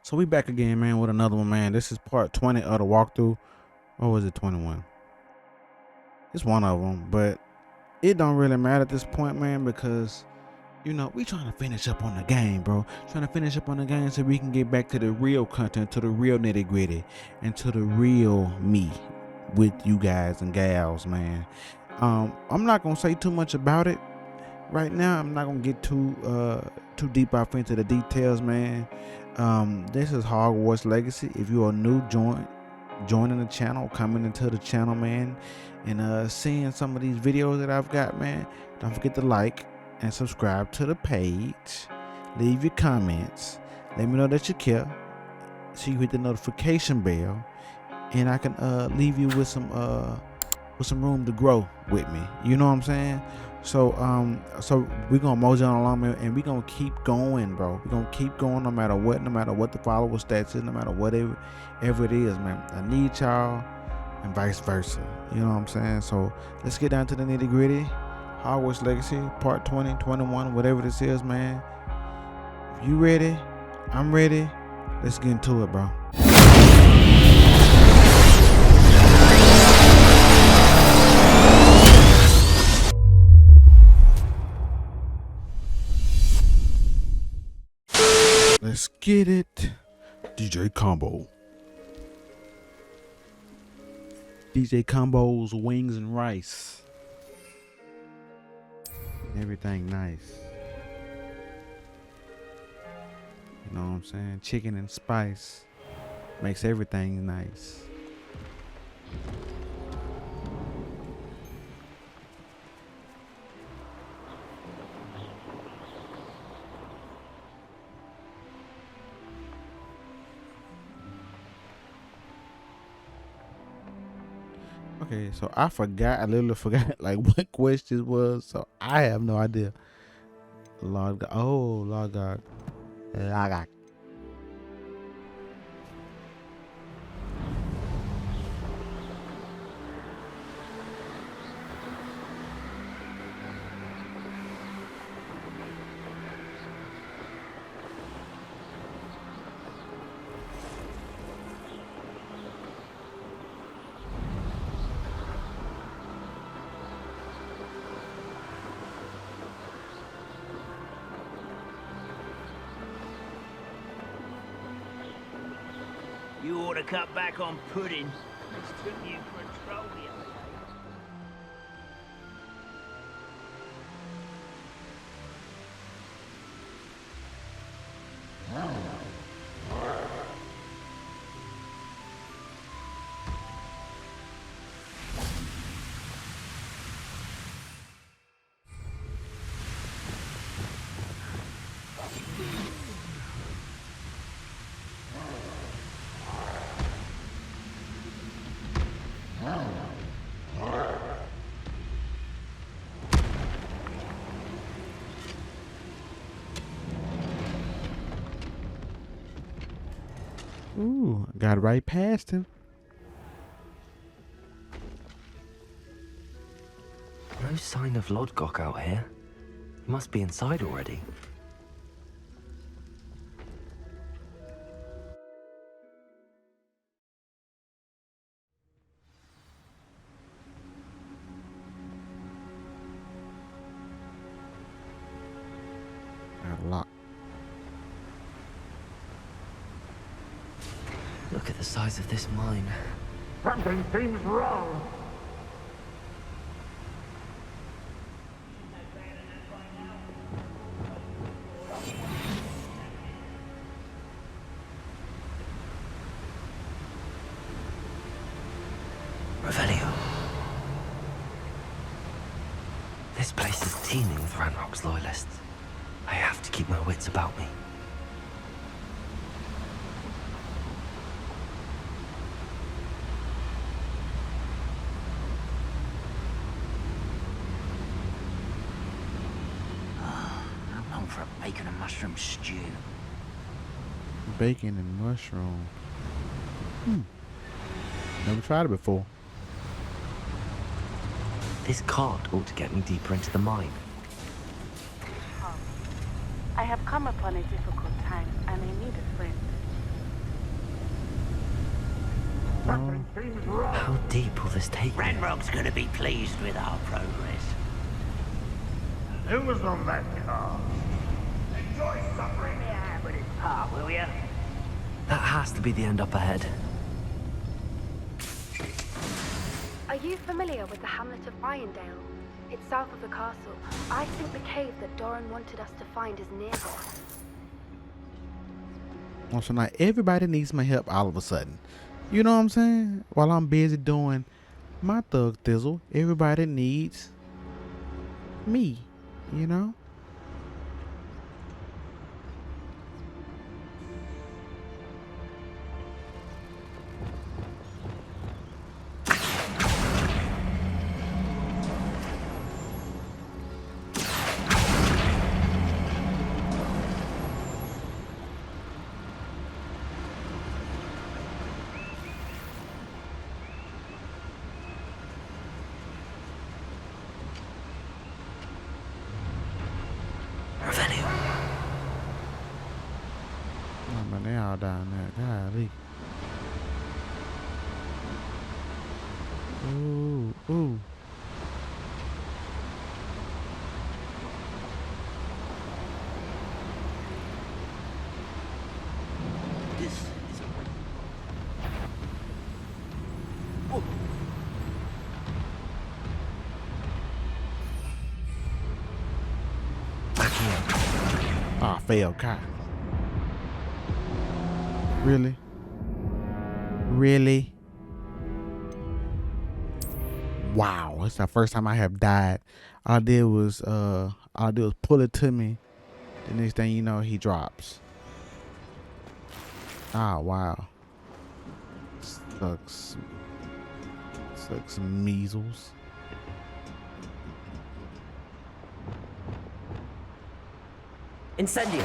So we back again, man, with another one, man. This is part 20 of the walkthrough. Or was it 21? It's one of them, but it don't really matter at this point, man, because, you know, we trying to finish up on the game, bro. Trying to finish up on the game so we can get back to the real content, to the real nitty gritty, and to the real me with you guys and gals, man. I'm not going to say too much about it right now. I'm not going to get too deep off into the details, man. This is Hogwarts Legacy. If you are new, joining the channel, coming into the channel, man, and seeing some of these videos that I've got, man, don't forget to like and subscribe to the page. Leave your comments. Let me know that you care, so you hit the notification bell, and I can leave you with some room to grow with me. You know what I'm saying? So we're gonna mosey on along, man, and we're gonna keep going, bro. We're gonna keep going no matter what the follower stats is, no matter whatever it is, man. I need y'all and vice versa. You know what I'm saying? So let's get down to the nitty gritty. Hogwarts Legacy, part 20, 21, whatever this is, man. If you ready, I'm ready. Let's get into it, bro. Let's get it. DJ Combo. DJ Combo's wings and rice. Everything nice. You know what I'm saying? Chicken and spice makes everything nice. Okay, so I literally forgot like what question was, so I have no idea. Lord God. Oh, Lord God. Lord God. You ought to cut back on pudding. Mistook you for a troll the other Ooh, I got right past him. No sign of Lodgok out here. He must be inside already. Got locked. Look at the size of this mine. Something seems wrong. Revelio. This place is teeming with Ranrok's loyalists. I have to keep my wits about me. I'm known for a bacon and mushroom stew. Bacon and mushroom. Never tried it before. This cart ought to get me deeper into the mine. I have come upon a difficult time and I need a friend. Something seems wrong. How deep will this take me? Ranrok's gonna be pleased with our progress. Who's on that car? Enjoy suffering the air with its part, will ya? That has to be the end up ahead. Are you familiar with the hamlet of Irondale? It's south of the castle. I think the cave that Doran wanted us to find is near here. Well, so now everybody needs my help all of a sudden. You know what I'm saying? While I'm busy doing my thug thizzle, everybody needs me, you know? Oh, man, they all down there. Golly. Ooh, ooh. This is a Back here. Ah, failed. God. Really? Really? Wow, it's the first time I have died. All I did was pull it to me. The next thing you know, he drops. Ah, wow. Sucks measles. Incendio!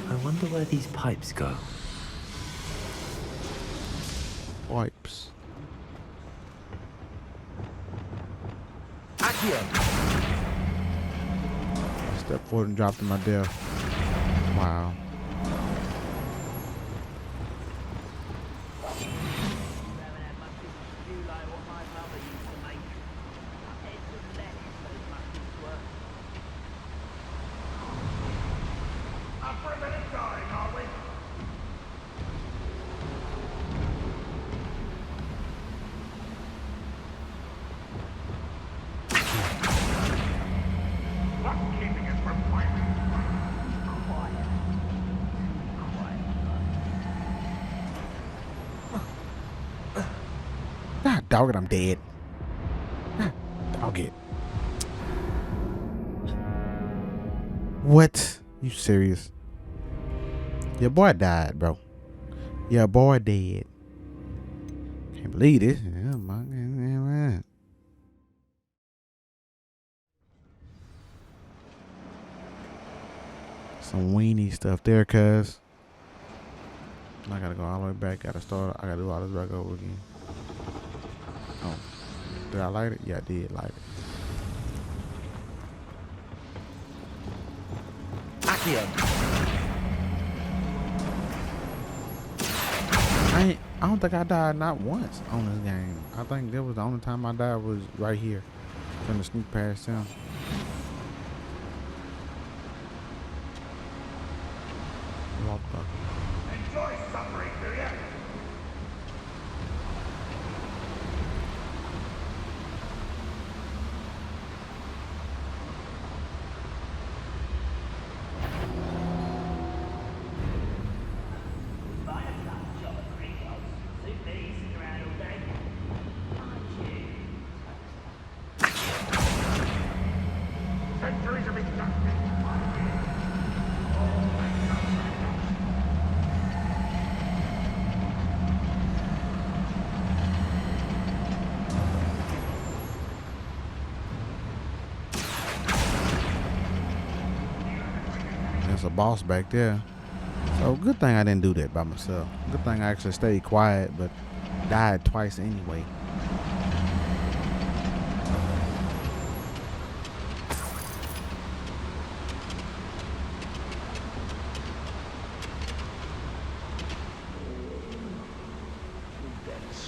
I wonder where these pipes go. Wipes. Accio! Step forward and dropped to my death. Wow. Up for a minute dying, are we? What's keeping us from fighting? Ah, dog it, I'm dead. Ah, dog it. What? You serious? Your boy died, bro. Your boy dead. Can't believe this. Oh my God. Some weenie stuff there, cuz. I gotta go all the way back. Gotta start. I gotta do all this back over again. Oh. Did I light it? Yeah, I did light it. Accio! I don't think I died not once on this game. I think that was the only time I died was right here. Trying to sneak past him. Walk up. Enjoy suffering, do ya? Centuries of injustice. There's a boss back there. So good thing I didn't do that by myself. Good thing I actually stayed quiet, but died twice anyway.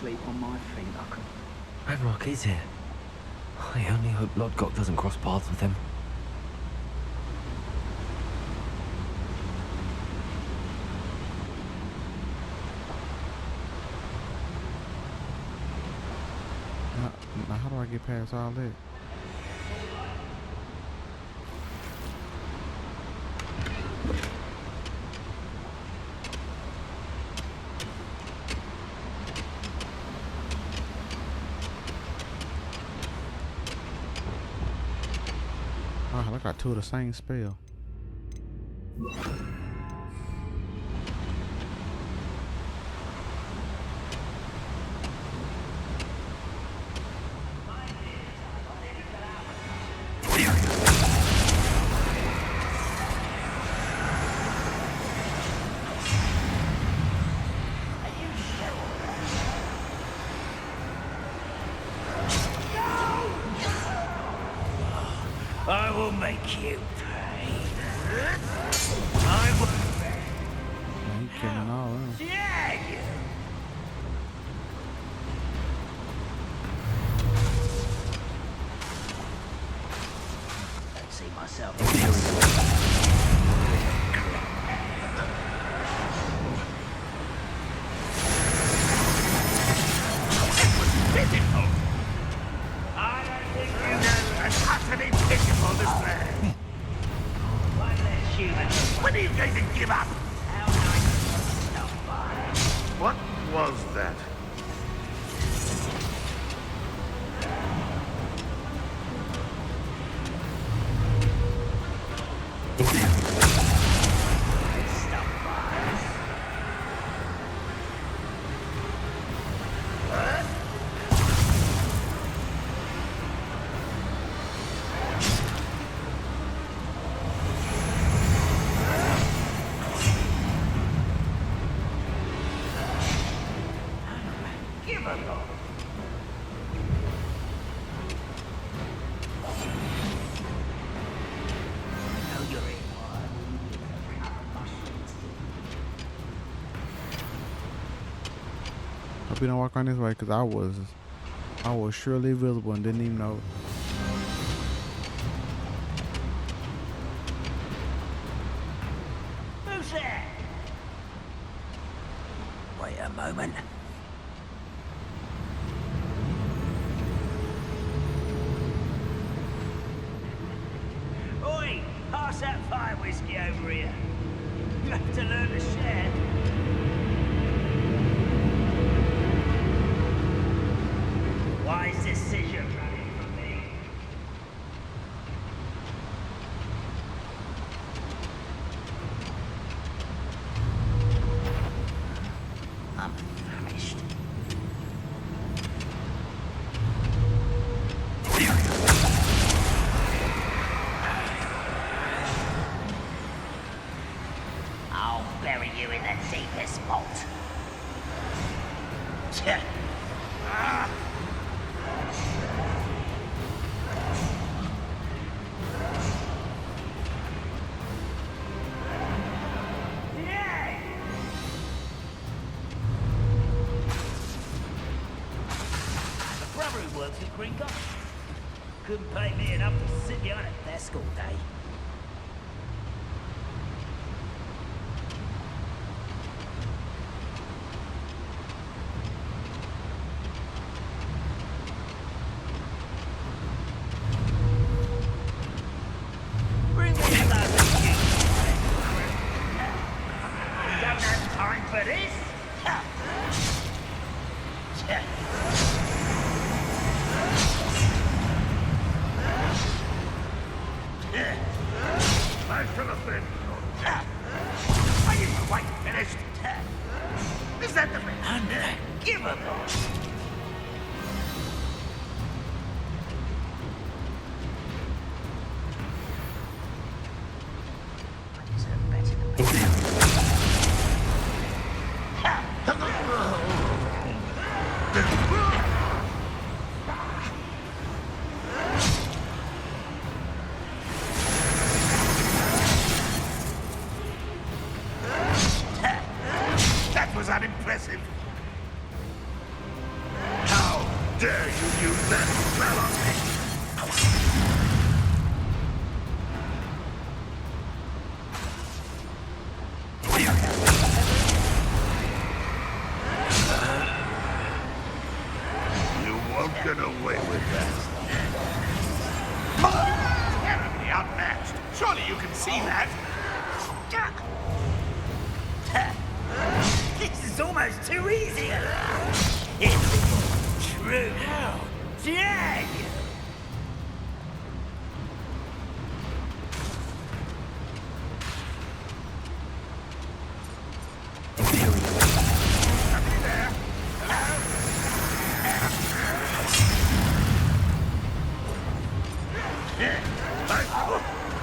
sleep on my feet, I can. Ranrok is here. I only hope Lodgok doesn't cross paths with him. Now how do I get past all that? Oh, I got two of the same spell. I will make you pay. I will. Man, you killing all of them. Yeah, you. Don't see myself. Pitiful! I don't think you know an utterly pitiful display. Why let human? When are you going to give up? How nice stuff by. What was that? Give a look. Know you're in. Hope you don't walk on this way, cause I was surely visible and didn't even know. Who's there? Wait a moment. Oi! Pass that fire whiskey over here. You have to learn to share. Wise decision running from me. I'm famished. I'll bury you in the deepest vault. The brother who works at Gringotts couldn't pay me enough to sit behind a desk all day. Bring me a glass of juice. Don't have time for this. I should have been. Are you quite finished? Is that the best? Unforgivable. I deserve better than this. That was unimpressive. Surely you can see that. This is almost too easy. It's true. How dare you?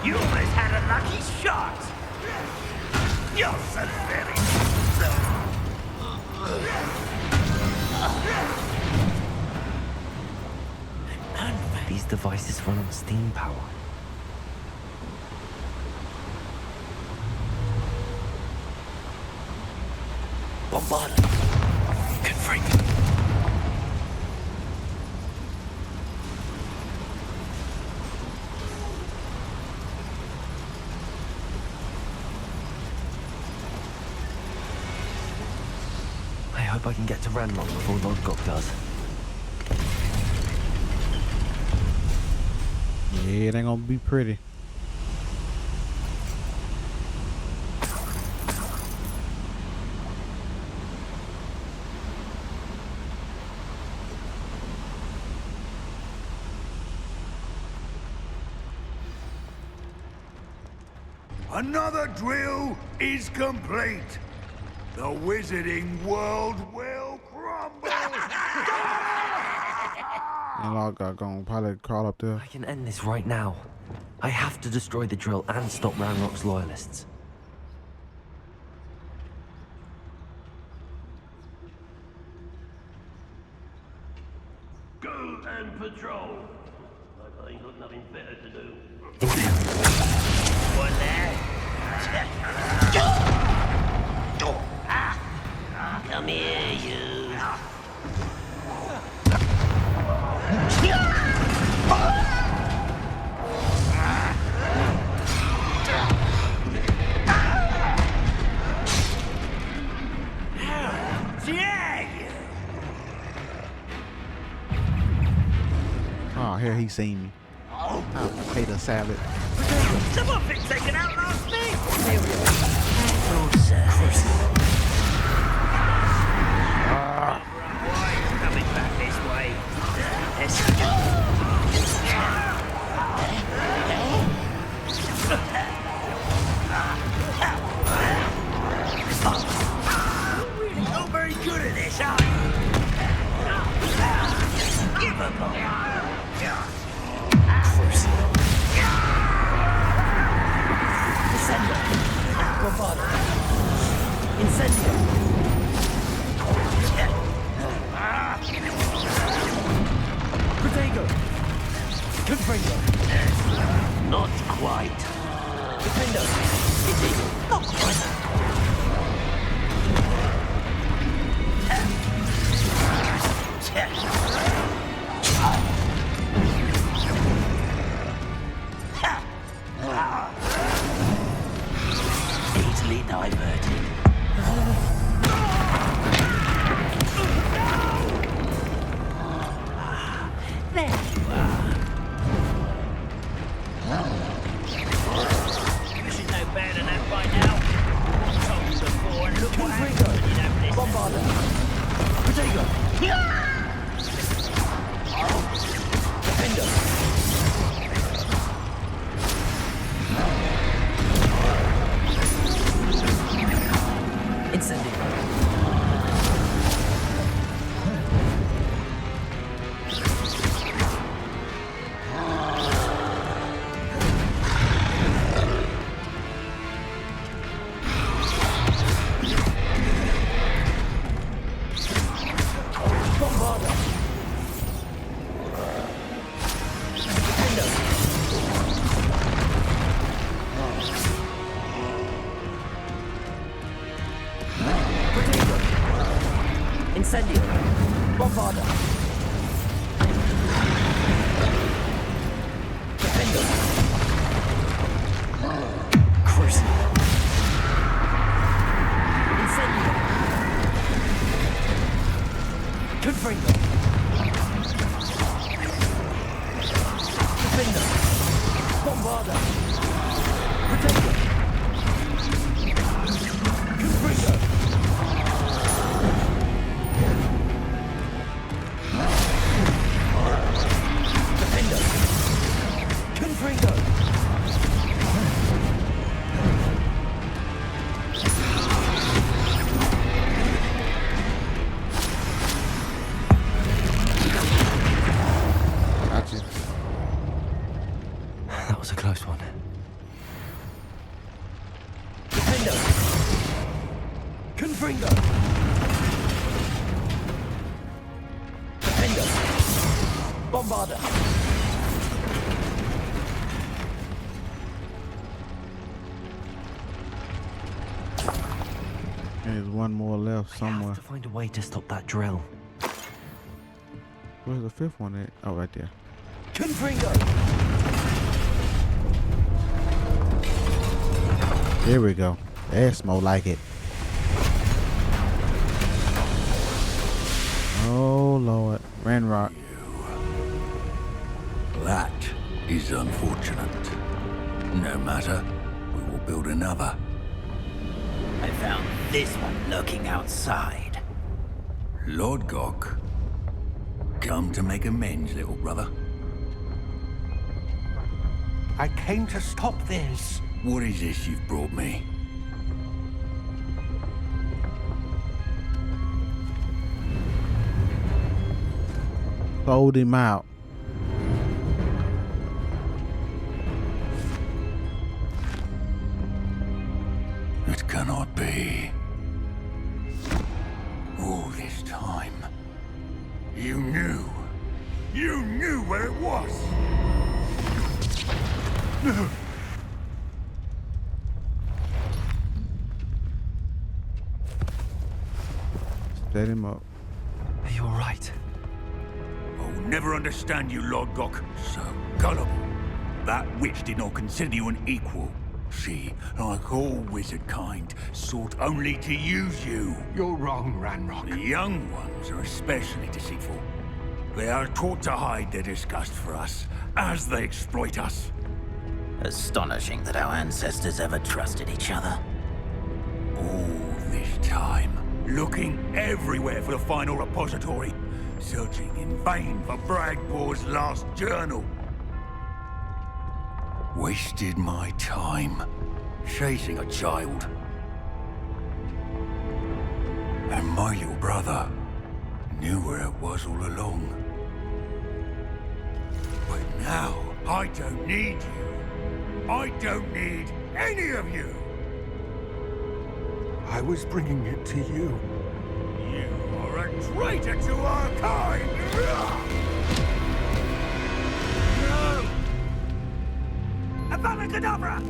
You almost had a lucky shot. You're so very... These devices run on steam power. Bombard. Confront. I hope I can get to Ranrok before Ranrok does. Yeah, it ain't gonna be pretty. Another drill is complete. The wizarding world will crumble. And I got gonna probably crawl up there. I can end this right now. I have to destroy the drill and stop Ranrock's loyalists. Go and patrol. I ain't got nothing better to do. What there? Come here, you. Oh, here he seen me. I hate a savage. Someone been taken out last week. Coming back this way. You're really not very good at this, are you? Give up on it. Incendio! Protego! Confringo! Not quite. Defendo! Not quite! Easily diverted. There you are. You should know better than that by now. I told you before, and look what happens when you don't listen. Bombarder! Protego! Defendo! Incendio! Incendio! Bombarder! Defendo! Crucible! Incendio! Confringo! Defendo! Bombarder! Gotcha. That was a close one. Defender! Confringo! Defender! Bombarder! There's one more left I somewhere. have to find a way to stop that drill. Where's the fifth one at? Oh, right there. Confringo! There we go. That's more like it. Oh Lord, Ranrok. That is unfortunate. No matter, we will build another. I found this one lurking outside. Lord Gok, come to make amends, little brother. I came to stop this. What is this you've brought me? Sold him out. It cannot be. All this time, you knew where it was. No. Set him up. Are you alright? I'll never understand you, Lord Gok. So gullible. That witch did not consider you an equal. She, like all wizard kind, sought only to use you. You're wrong, Ranrok. The young ones are especially deceitful. They are taught to hide their disgust for us, as they exploit us. Astonishing that our ancestors ever trusted each other. All this time, looking everywhere for the final repository, searching in vain for Bragbor's last journal. Wasted my time, chasing a child. And my little brother knew where it was all along. But now, I don't need you. I don't need any of you. I was bringing it to you. You are a traitor to our kind! No! Avada Kedavra!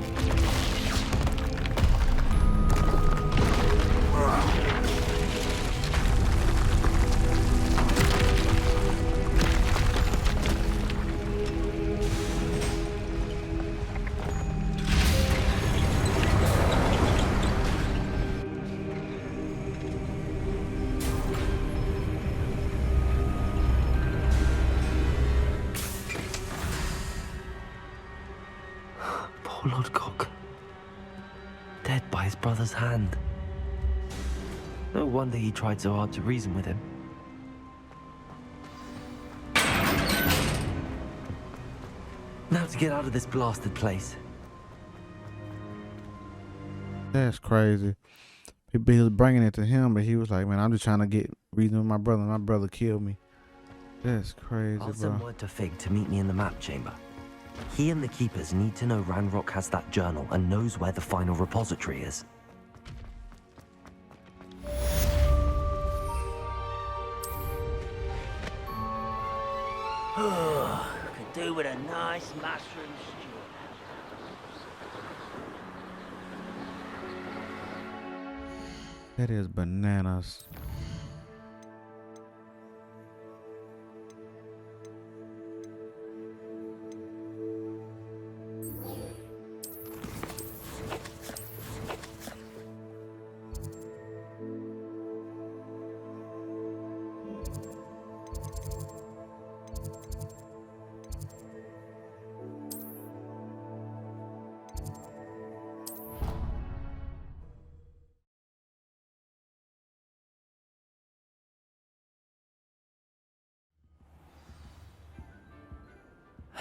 Poor Lord Gok. Dead by his brother's hand. No wonder he tried so hard to reason with him. Now to get out of this blasted place. That's crazy. He was bringing it to him, but he was like, man, I'm just trying to get reason with my brother. My brother killed me. That's crazy, I'll send bro. word to Fig to meet me in the map chamber. He and the Keepers need to know Ranrok has that journal and knows where the final repository is. Could do with a nice mushroom stew. That is bananas.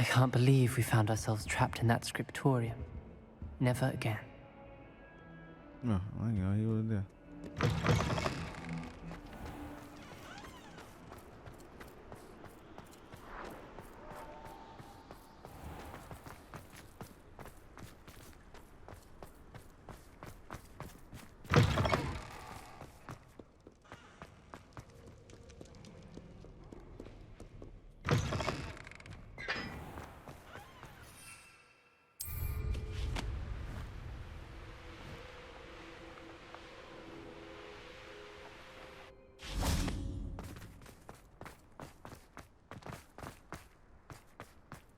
I can't believe we found ourselves trapped in that scriptorium. Never again. No, I know he was there.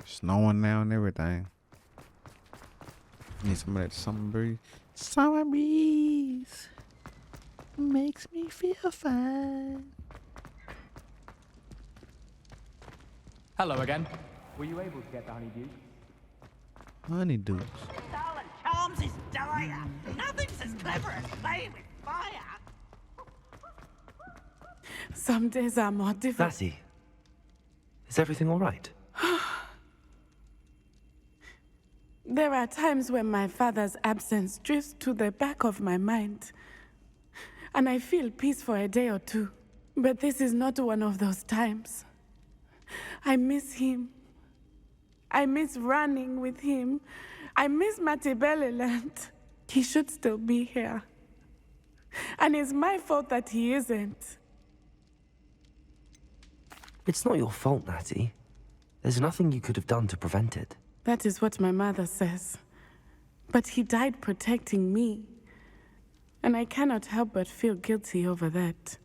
Snowing now and everything. Need some of that summer breeze. Summer breeze makes me feel fine. Hello again. Were you able to get the honeydukes? Honeydukes. Darling Charms is dire. Nothing's as clever as playing with fire. Some days are more difficult. Lassie, is everything all right? There are times when my father's absence drifts to the back of my mind, and I feel peace for a day or two. But this is not one of those times. I miss him. I miss running with him. I miss Matibeleland. He should still be here. And it's my fault that he isn't. It's not your fault, Natty. There's nothing you could have done to prevent it. That is what my mother says. But he died protecting me. And I cannot help but feel guilty over that.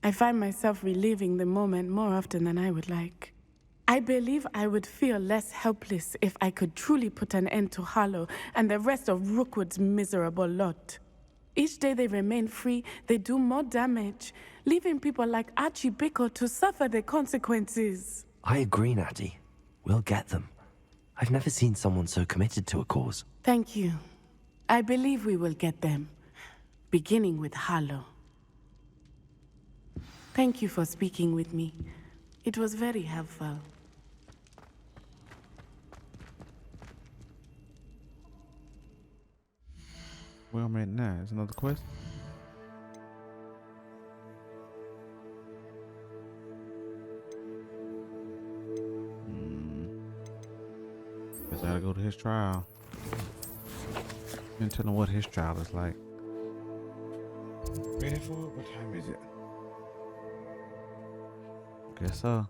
I find myself reliving the moment more often than I would like. I believe I would feel less helpless if I could truly put an end to Harlow and the rest of Rookwood's miserable lot. Each day they remain free, they do more damage, leaving people like Archie Bickle to suffer the consequences. I agree, Natty. We'll get them. I've never seen someone so committed to a cause. Thank you. I believe we will get them, beginning with Harlow. Thank you for speaking with me. It was very helpful. Where I'm at now is another quest. Guess I gotta go to his trial. And tell him what his trial is like. Ready for it? What time is it? Guess so.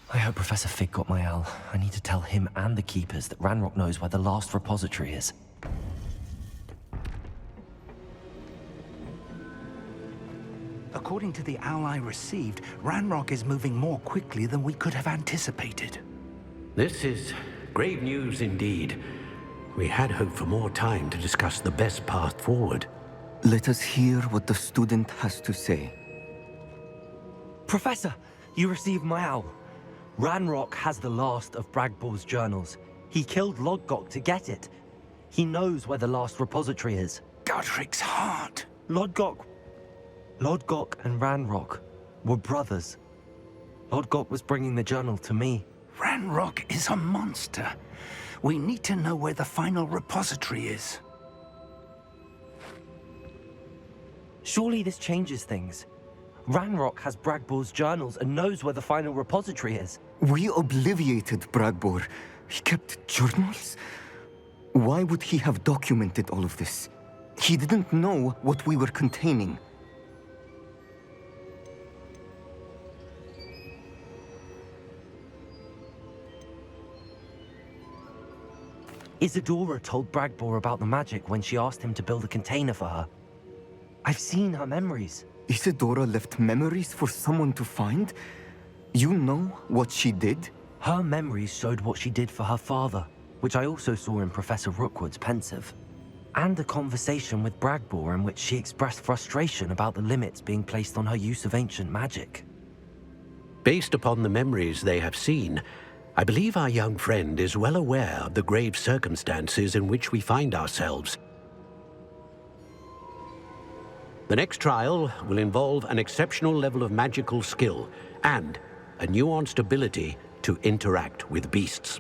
I hope Professor Fig got my owl. I need to tell him and the Keepers that Ranrok knows where the last repository is. According to the owl I received, Ranrok is moving more quickly than we could have anticipated. This is grave news indeed. We had hoped for more time to discuss the best path forward. Let us hear what the student has to say. Professor, you received my owl. Ranrok has the last of Bragbor's journals. He killed Lodgok to get it. He knows where the last repository is. Godric's heart. Lodgok and Ranrok were brothers. Lodgok was bringing the journal to me. Ranrok is a monster. We need to know where the final repository is. Surely this changes things. Ranrok has Bragbor's journals and knows where the final repository is. We obliviated Bragbor. He kept journals? Why would he have documented all of this? He didn't know what we were containing. Isidora told Bragbor about the magic when she asked him to build a container for her. I've seen her memories. Isidora left memories for someone to find? You know what she did? Her memories showed what she did for her father, which I also saw in Professor Rookwood's pensive. And a conversation with Bragbor in which she expressed frustration about the limits being placed on her use of ancient magic. Based upon the memories they have seen, I believe our young friend is well aware of the grave circumstances in which we find ourselves. The next trial will involve an exceptional level of magical skill and a nuanced ability to interact with beasts.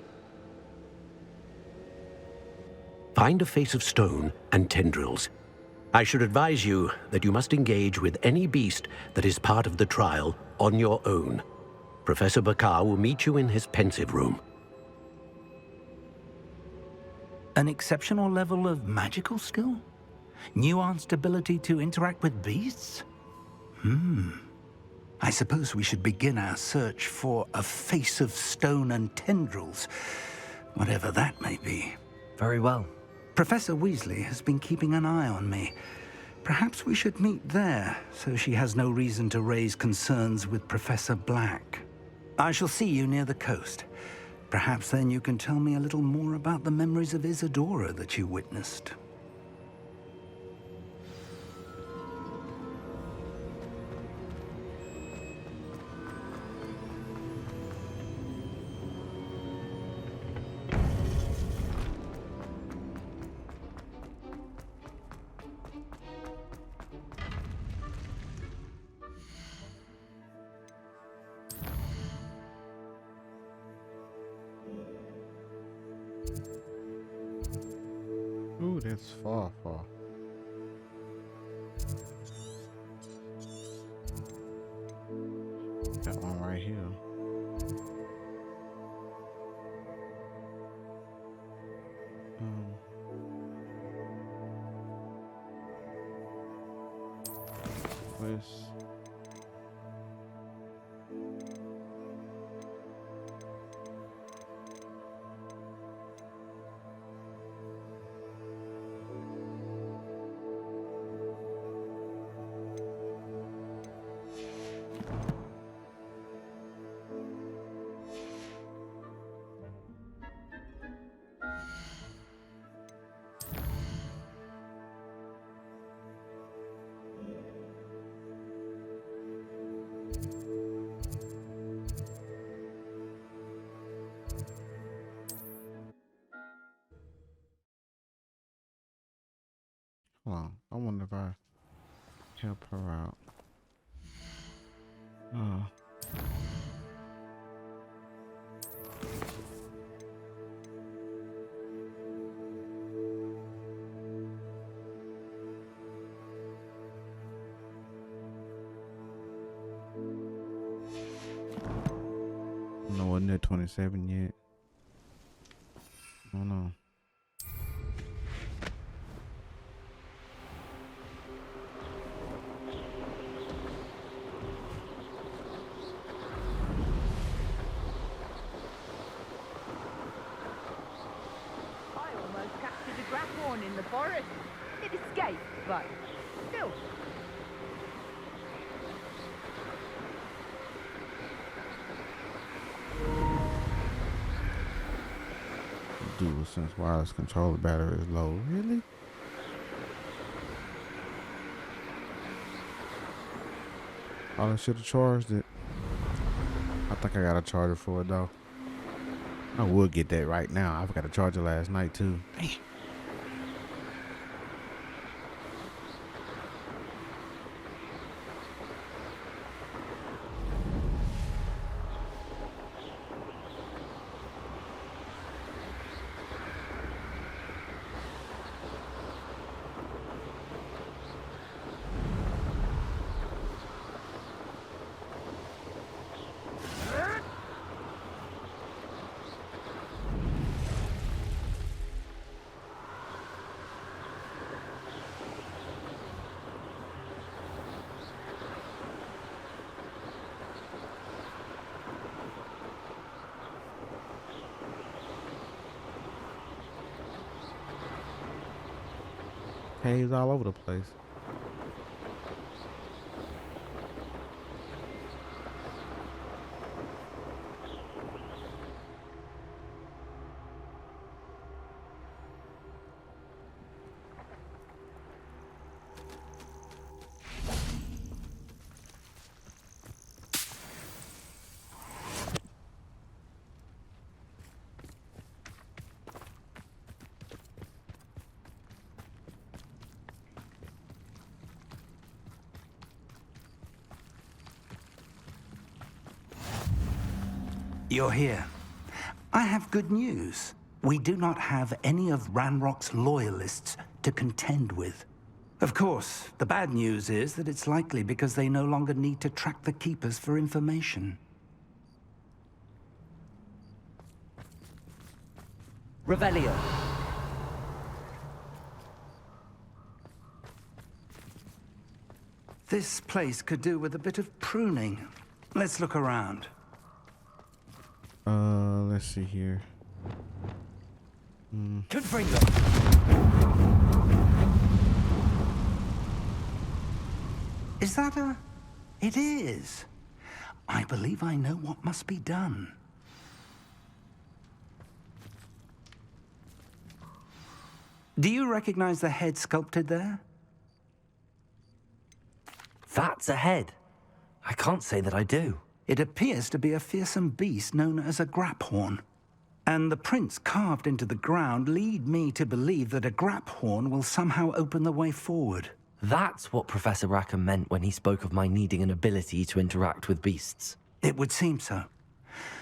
Find a face of stone and tendrils. I should advise you that you must engage with any beast that is part of the trial on your own. Professor Bakar will meet you in his pensive room. An exceptional level of magical skill? Nuanced ability to interact with beasts? I suppose we should begin our search for a face of stone and tendrils, whatever that may be. Very well. Professor Weasley has been keeping an eye on me. Perhaps we should meet there, so she has no reason to raise concerns with Professor Black. I shall see you near the coast. Perhaps then you can tell me a little more about the memories of Isidora that you witnessed. Ooh, that's far. That one right here. Where's... Hold on. I wonder if I help her out. No, wasn't there 27 yet? I don't know. In the forest. It escaped, but still. Dual sense wireless controller battery is low. Really? Oh, I should have charged it. I think I got a charger for it though. I would get that right now. I forgot to charge it last night too. Dang. Caves all over the place. You're here. I have good news. We do not have any of Ranrock's loyalists to contend with. Of course, the bad news is that it's likely because they no longer need to track the Keepers for information. Revelio. This place could do with a bit of pruning. Let's look around. Let's see here. Confringo. Is that a... It is. I believe I know what must be done. Do you recognize the head sculpted there? That's a head. I can't say that I do. It appears to be a fearsome beast known as a graphorn. And the prints carved into the ground lead me to believe that a graphorn will somehow open the way forward. That's what Professor Rackham meant when he spoke of my needing an ability to interact with beasts. It would seem so.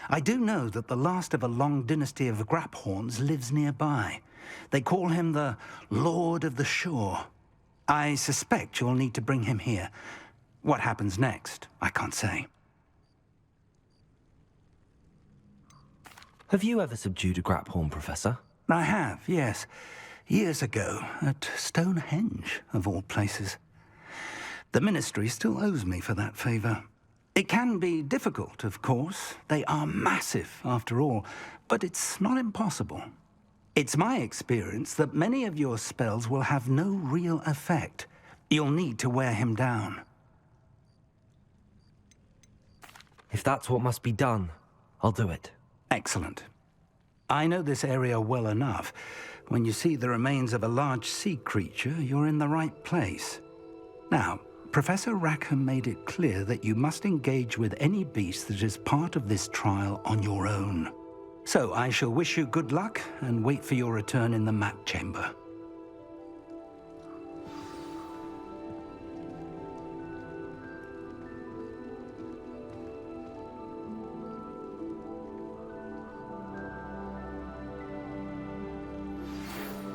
I do know that the last of a long dynasty of graphorns lives nearby. They call him the Lord of the Shore. I suspect you'll need to bring him here. What happens next, I can't say. Have you ever subdued a graphorn, Professor? I have, yes. Years ago, at Stonehenge, of all places. The Ministry still owes me for that favor. It can be difficult, of course. They are massive, after all, but it's not impossible. It's my experience that many of your spells will have no real effect. You'll need to wear him down. If that's what must be done, I'll do it. Excellent. I know this area well enough. When you see the remains of a large sea creature, you're in the right place. Now, Professor Rackham made it clear that you must engage with any beast that is part of this trial on your own. So I shall wish you good luck and wait for your return in the map chamber.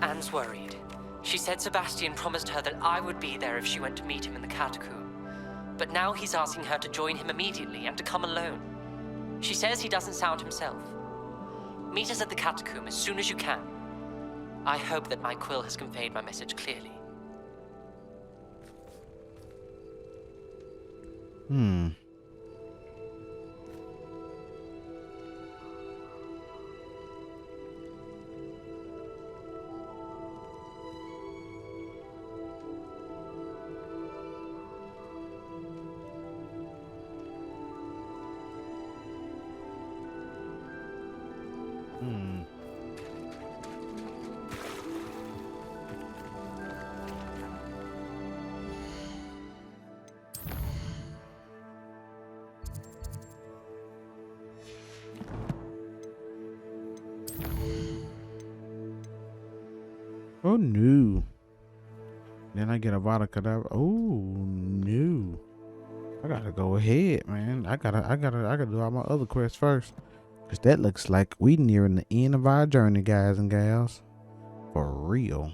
Anne's worried. She said Sebastian promised her that I would be there if she went to meet him in the catacomb. But now he's asking her to join him immediately and to come alone. She says he doesn't sound himself. Meet us at the catacomb as soon as you can. I hope that my quill has conveyed my message clearly. Oh no. Then I get a Vada Kedavra. Oh no. I gotta go ahead, man. I gotta do all my other quests first. Cause that looks like we nearing the end of our journey, guys and gals. For real.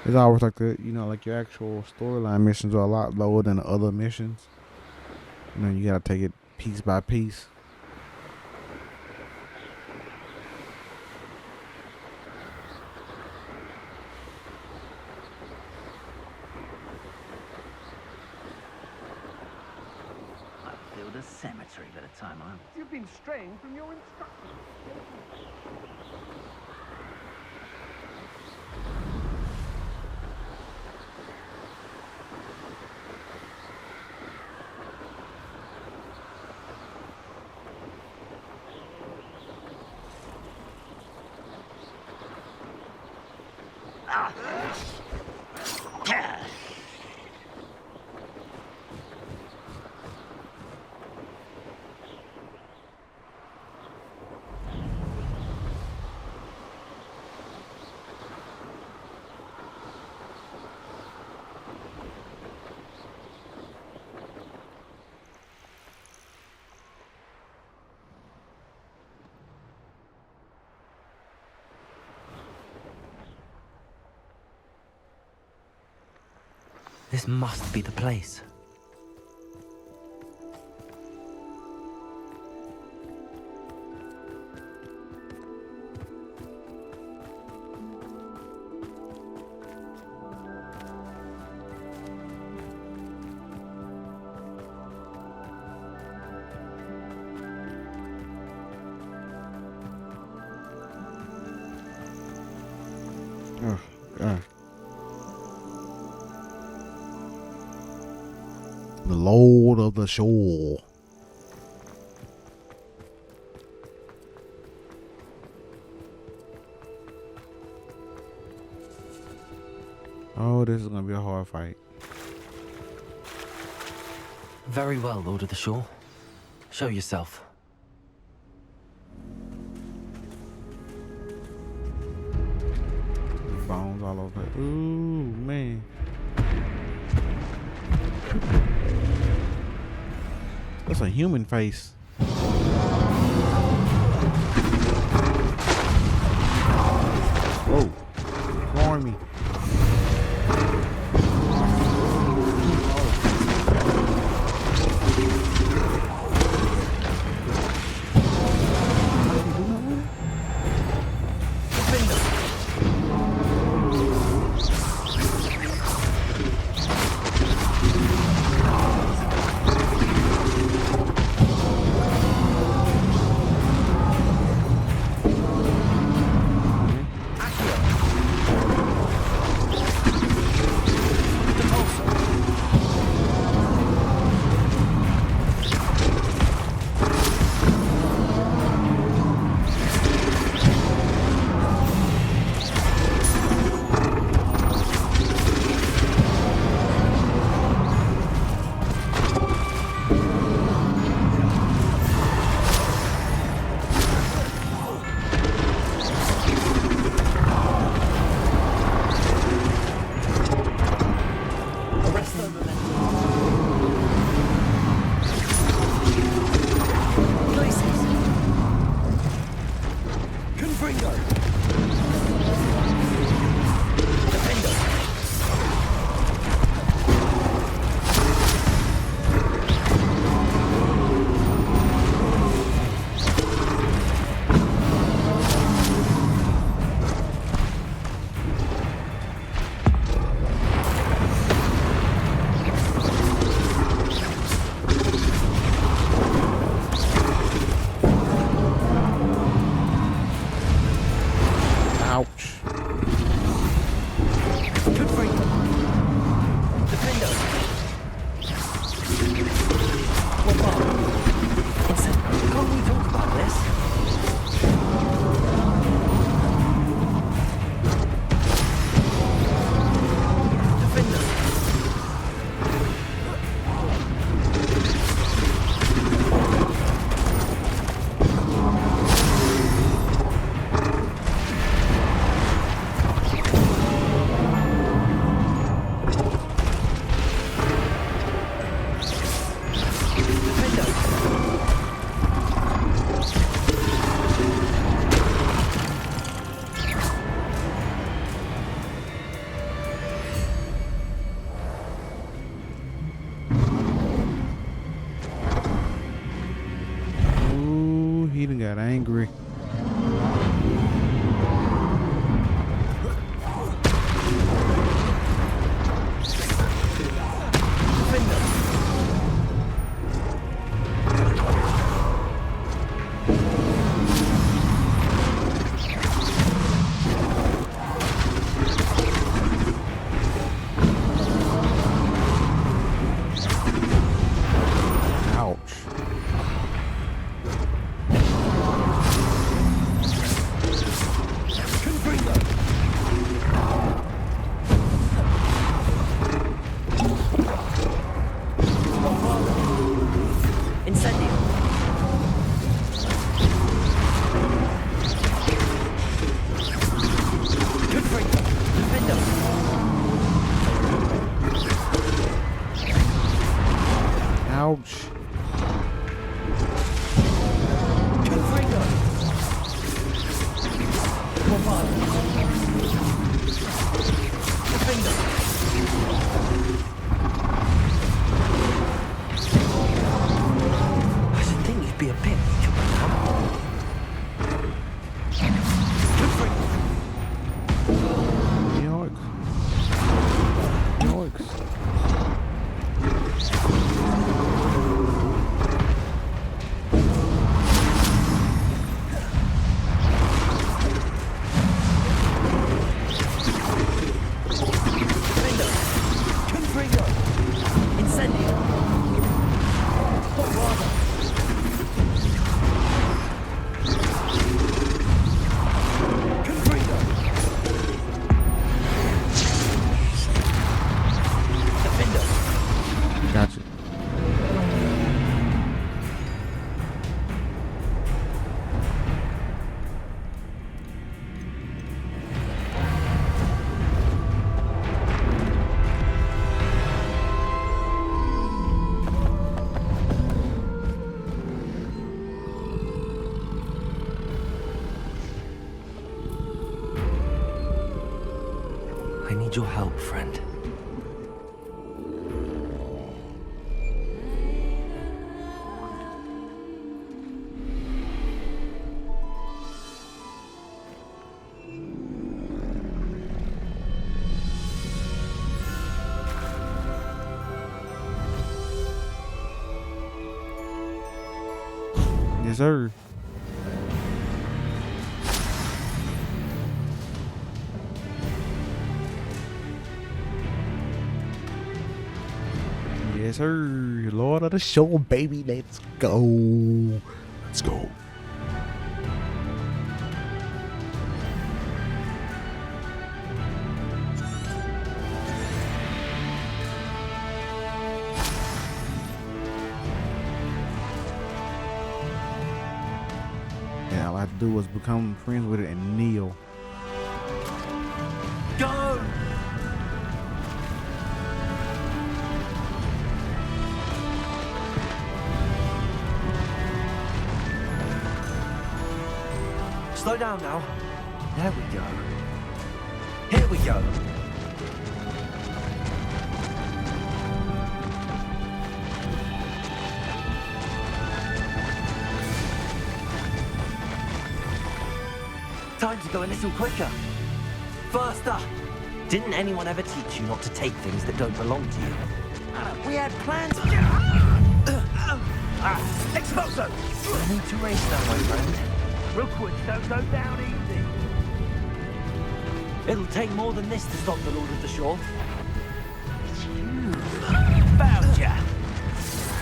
It's always like the, like your actual storyline missions are a lot lower than the other missions. You gotta take it piece by piece. I'll build a cemetery by the time I'm... You've been straying from your instructions. This must be the place. Oh, God. The Lord of the Shore. Oh, this is gonna be a hard fight. Very well, Lord of the Shore. Show yourself. Bones all over. Ooh, man. That's a human face. Whoa. Warn me. I need your help, friend. Yes, sir. Yes, sir. Lord of the show, baby. Let's go. Let's go. Yeah, all I had to do was become friends with it and kneel. Go! Slow down now. There we go. Here we go. Time to go a little quicker. Faster! Didn't anyone ever teach you not to take things that don't belong to you? We had plans. Exposo! I need to race that, my friend. Rookwood, don't go down easy. It'll take more than this to stop the Lord of the Shore. Found ya.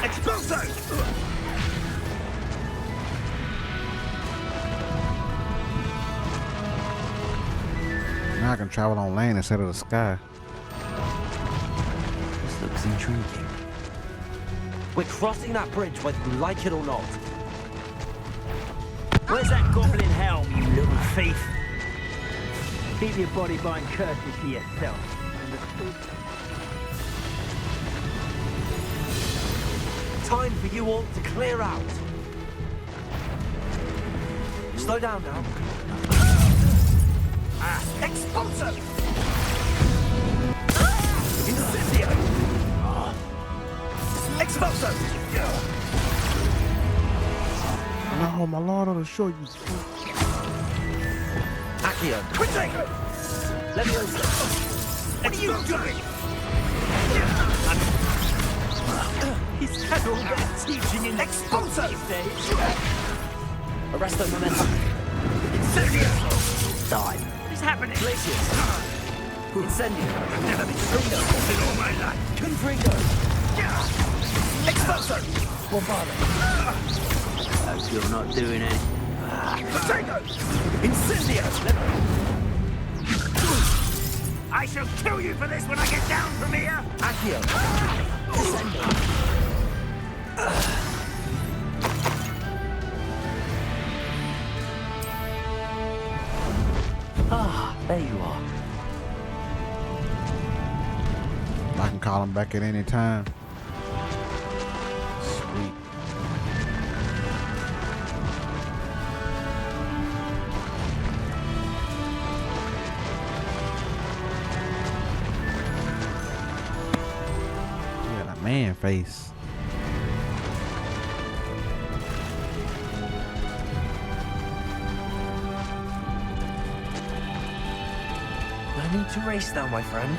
Exposo! Now I can travel on land instead of the sky. This looks intriguing. We're crossing that bridge whether you like it or not. Where's that goblin helm, you little thief? Keep your body bind curses to yourself. Time for you all to clear out. Slow down now. Expulso! Incendio! Expulso! No, my Lord of the show, you. Accio. Quintago! Let me over. What are you doing? He's had all that teaching in Expulso! these days. Arresto momentum. Incendio! Die. What is happening? Glaciers. Incendio. I've never been so in all my life. Confringo. Expulso! Bombado. Hope you're not doing it. Potato! Incendio! I shall kill you for this when I get down from here! Accio. Incendio. Ah, there you are. I can call him back at any time. Sweet. Yeah, that man face. No need to race now, my friend.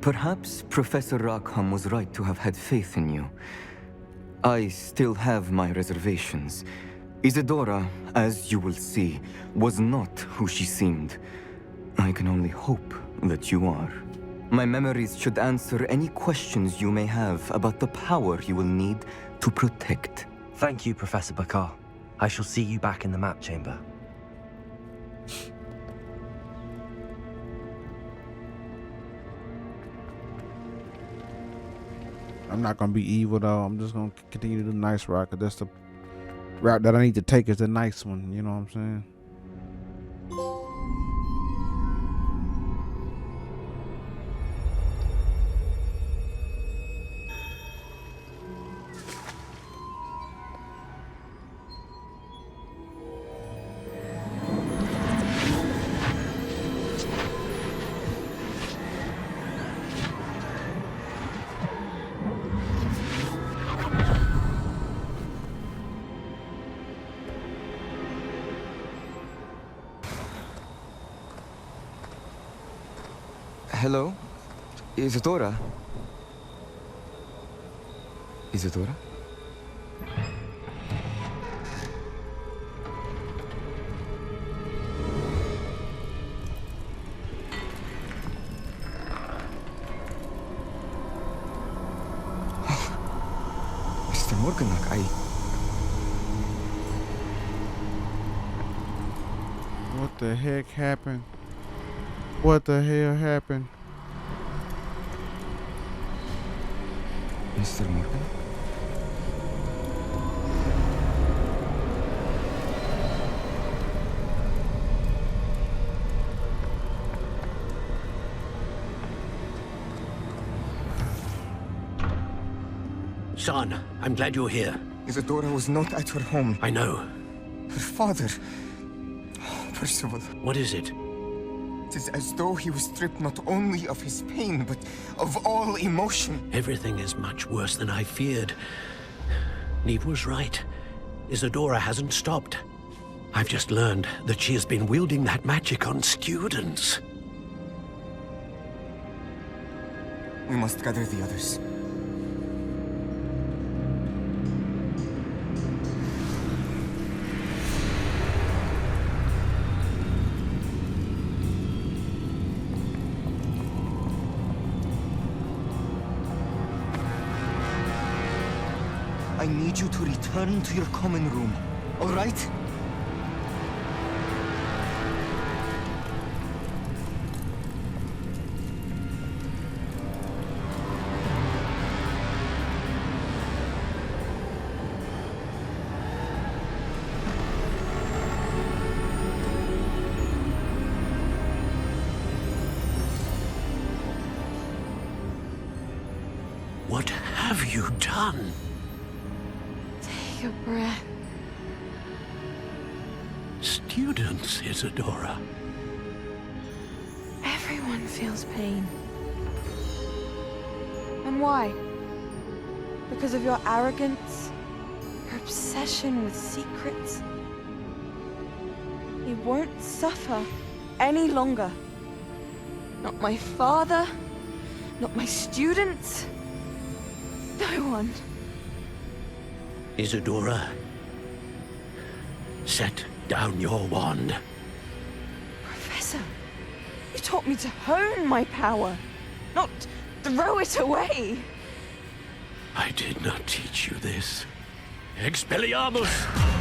Perhaps Professor Rackham was right to have had faith in you. I still have my reservations. Isidora, as you will see, was not who she seemed. I can only hope that you are. My memories should answer any questions you may have about the power you will need to protect. Thank you, Professor Bakar. I shall see you back in the map chamber. I'm not gonna be evil though. I'm just gonna continue to do the nice route, cause that's the route that I need to take is the nice one. You know what I'm saying? Hello? Isidora? Isidora? Mr. Morganach, What the heck happened? What the hell happened? Mr. Morgan? Son, I'm glad you're here. Isidora was not at her home. I know. Her father... Percival. What is it? It is as though he was stripped not only of his pain, but of all emotion. Everything is much worse than I feared. Neve was right. Isidora hasn't stopped. I've just learned that she has been wielding that magic on students. We must gather the others. I need you to return to your common room, all right? What have you done? Take a breath. Students, Isidora. Everyone feels pain. And why? Because of your arrogance? Your obsession with secrets? He won't suffer any longer. Not my father, not my students, no one. Isidora, set down your wand. Professor, you taught me to hone my power, not throw it away. I did not teach you this. Expelliarmus!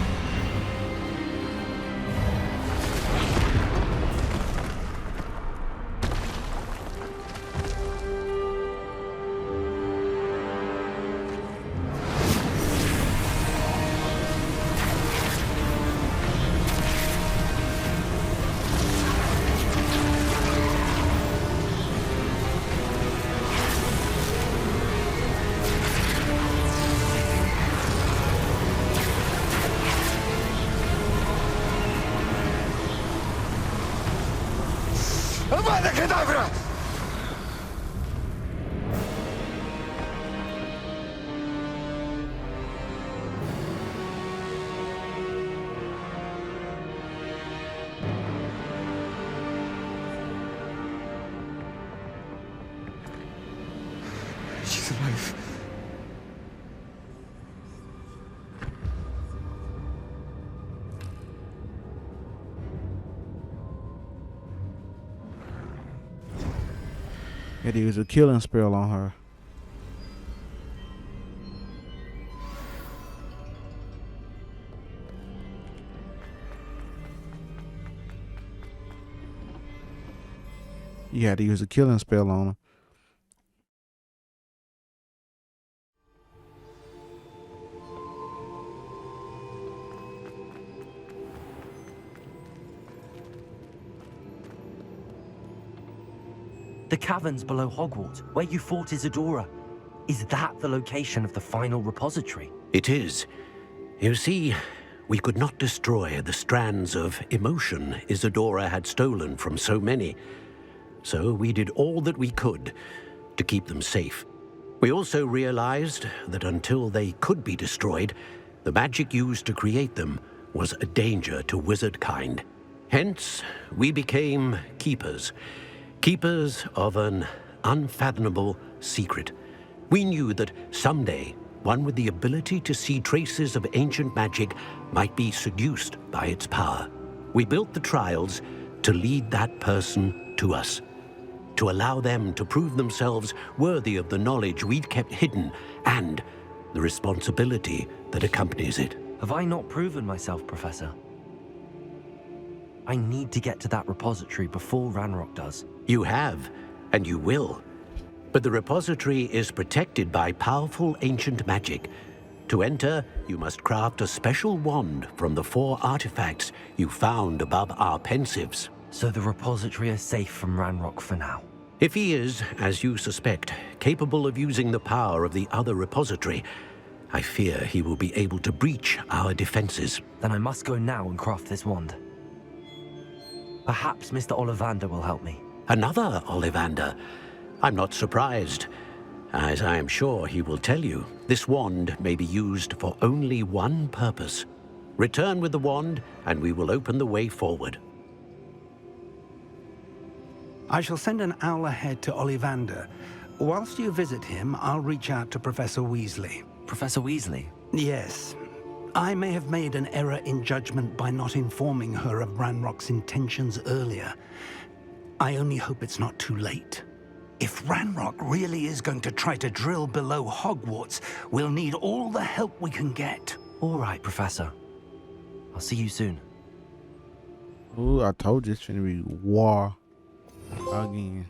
alive. Had to use a killing spell on her. You had to use a killing spell on her. The caverns below Hogwarts, where you fought Isidora. Is that the location of the final repository? It is. You see, we could not destroy the strands of emotion Isidora had stolen from so many. So we did all that we could to keep them safe. We also realized that until they could be destroyed, the magic used to create them was a danger to wizard kind. Hence, we became keepers. Keepers of an unfathomable secret. We knew that someday, one with the ability to see traces of ancient magic might be seduced by its power. We built the trials to lead that person to us, to allow them to prove themselves worthy of the knowledge we'd kept hidden and the responsibility that accompanies it. Have I not proven myself, Professor? I need to get to that repository before Ranrok does. You have, and you will. But the repository is protected by powerful ancient magic. To enter, you must craft a special wand from the 4 artifacts you found above our pensives. So the repository is safe from Ranrok for now? If he is, as you suspect, capable of using the power of the other repository, I fear he will be able to breach our defenses. Then I must go now and craft this wand. Perhaps Mr. Ollivander will help me. Another Ollivander? I'm not surprised. As I am sure he will tell you, this wand may be used for only one purpose. Return with the wand, and we will open the way forward. I shall send an owl ahead to Ollivander. Whilst you visit him, I'll reach out to Professor Weasley. Professor Weasley? Yes. I may have made an error in judgment by not informing her of Ranrock's intentions earlier. I only hope it's not too late. If Ranrok really is going to try to drill below Hogwarts, we'll need all the help we can get. All right, Professor. I'll see you soon. Ooh, I told you it's gonna be war again.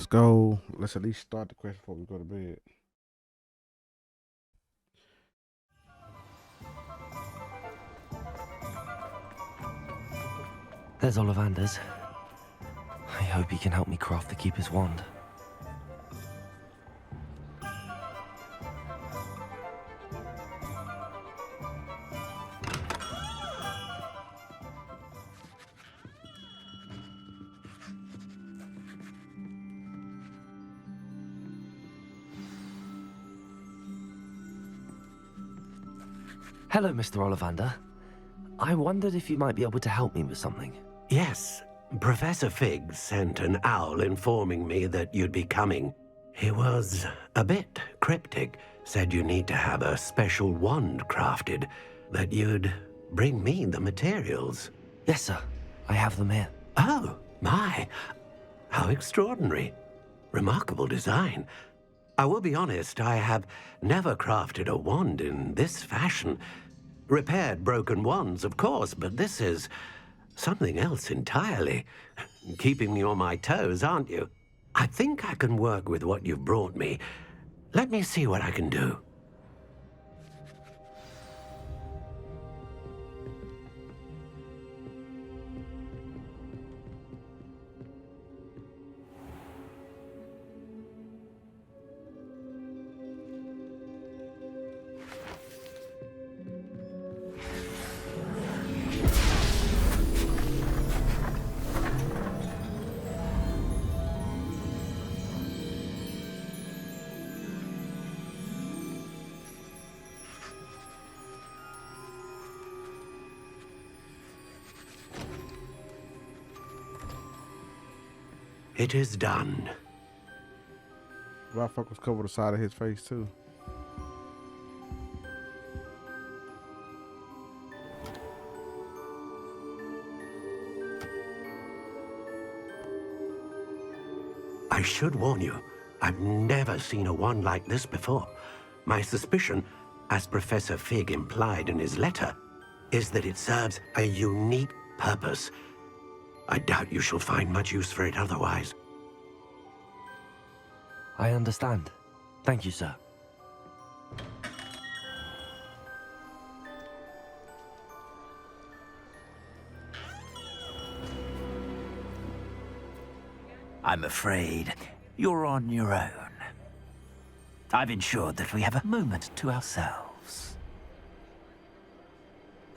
go. Let's at least start the quest before we go to bed. There's Ollivander's. I hope he can help me craft the Keeper's wand. Hello, Mr. Ollivander. I wondered if you might be able to help me with something. Yes, Professor Fig sent an owl informing me that you'd be coming. He was a bit cryptic, said you need to have a special wand crafted, that you'd bring me the materials. Yes, sir. I have them here. Oh, my. How extraordinary. Remarkable design. I will be honest, I have never crafted a wand in this fashion. Repaired broken wands, of course, but this is something else entirely. Keeping me on my toes, aren't you? I think I can work with what you've brought me. Let me see what I can do. It is done. Ranrok was covered the side of his face too. I should warn you, I've never seen a wand like this before. My suspicion, as Professor Fig implied in his letter, is that it serves a unique purpose. I doubt you shall find much use for it otherwise. I understand. Thank you, sir. I'm afraid you're on your own. I've ensured that we have a moment to ourselves.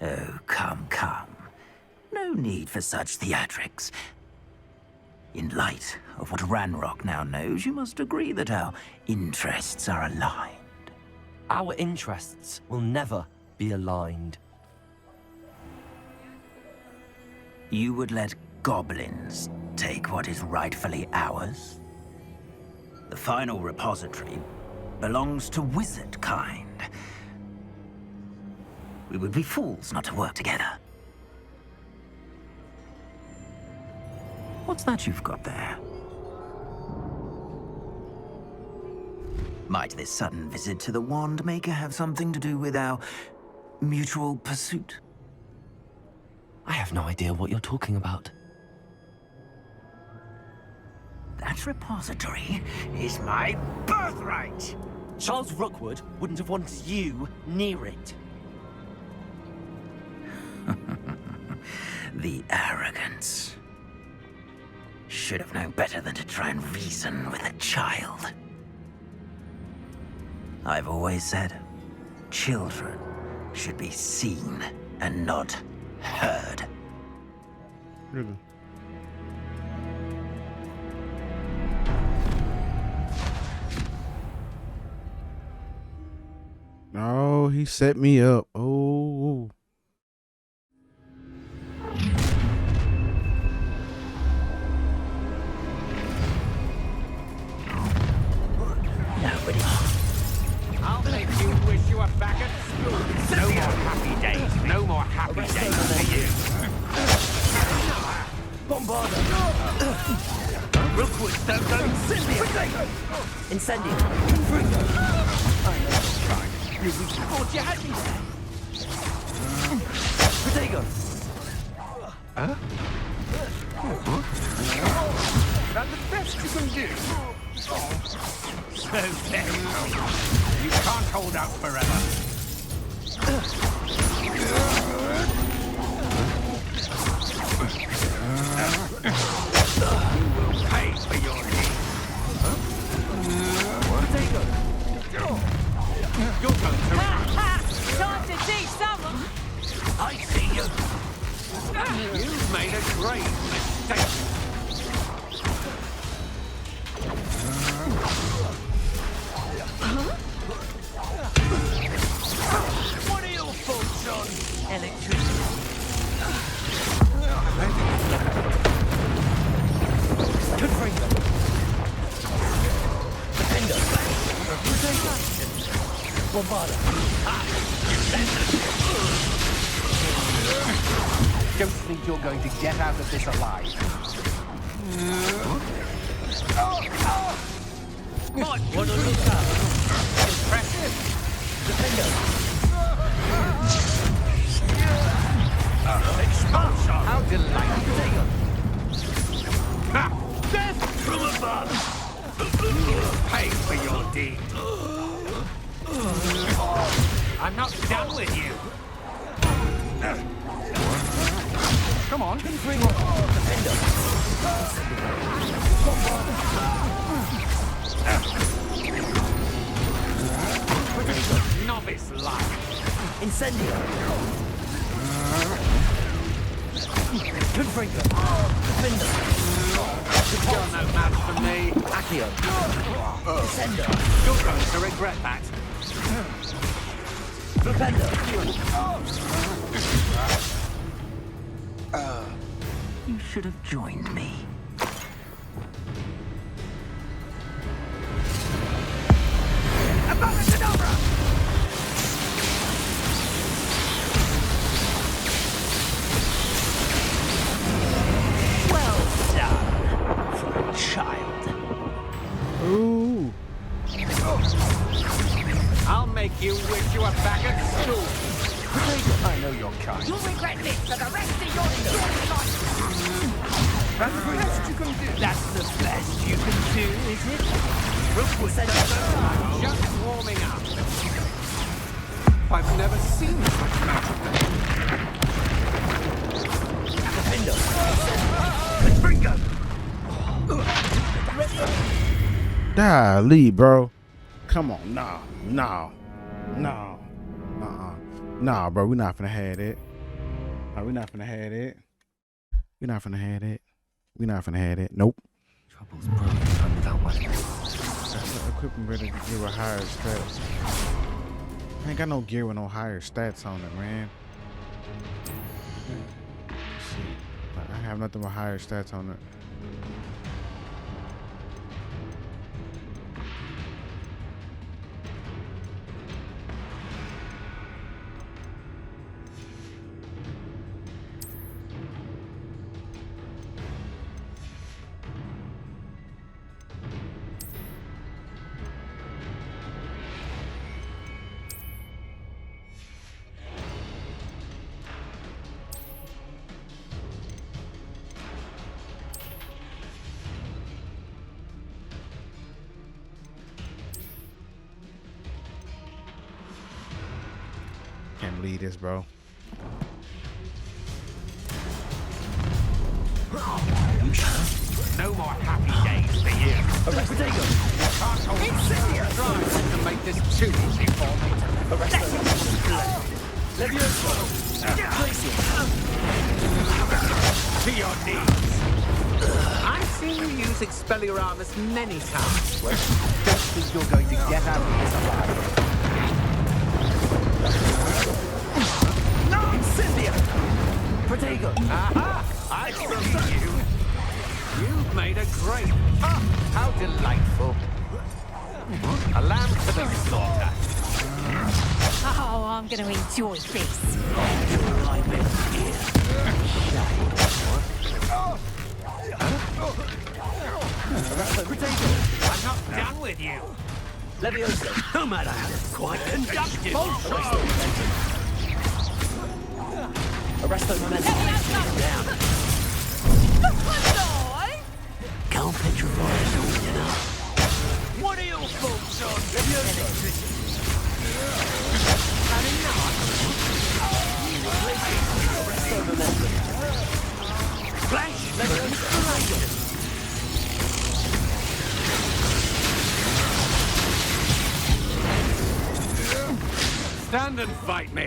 Oh, come, come. No need for such theatrics. In light of what Ranrok now knows, you must agree that our interests are aligned. Our interests will never be aligned. You would let goblins take what is rightfully ours? The final repository belongs to wizard kind. We would be fools not to work together. What's that you've got there? Might this sudden visit to the Wand Maker have something to do with our mutual pursuit? I have no idea what you're talking about. That repository is my birthright! Charles Rookwood wouldn't have wanted you near it. The arrogance. Should have known better than to try and reason with a child. I've always said, children should be seen and not heard. Really? No, he set me up. Oh. Nobody. I'll make you wish you were back at school. No more happy days. No more happy days for you. Bombarda! Rookwood, don't go. Incendio! You thought you had me there. Protego! Huh? that the best you can do? So terrible. You can't hold out forever. You will pay for your deeds. You're going to... Time to teach someone. I see you. You've made a great mistake. What are your thoughts on electricity? Good for you. Defender. Bombarda. Don't think you're going to get out of this alive. Might want to look up. Impressive. Defender. Expulsion. How delightful. Death from above. Pay for your deed. I'm not done with you. Come on, bring on. Defender. Novice like. Incendio. Confringo. Defender. You're no match for me. Accio. Descender. You're going to regret that. Defender. You should have joined me. Well done, for a child. Ooh. I'll make you wish you were back at school. I know your kind. You'll regret this for the rest of your life. That's the best you can do. That's the best you can do, is it? Rookwood said just warming up. I've never seen such magic. Golly, bro. Come on, nah, bro. We're not finna have it. No, we're not finna have it. We're not finna have it. We're not finna have it. Nope. Trouble's broken without weapons. Equipment better gear with higher stats. I ain't got no gear with no higher stats on it, man. Let's see. I have nothing with higher stats on it. Can't believe this, bro. No more happy days for you. Potato. Can't hold try to make this too easy for me. To your knees. I've seen you use Expelliarmus many times. Don't think you're going to get out of this alive. No! Incendia! Protego! Aha! I see you. You've made a great... Ah, how delightful. A lamb to the slaughter. Oh, I'm going to enjoy this. I'm not done with you. Leviosa! No matter how quite conducted. Arresto momentum. Down. Calpe stand and fight me.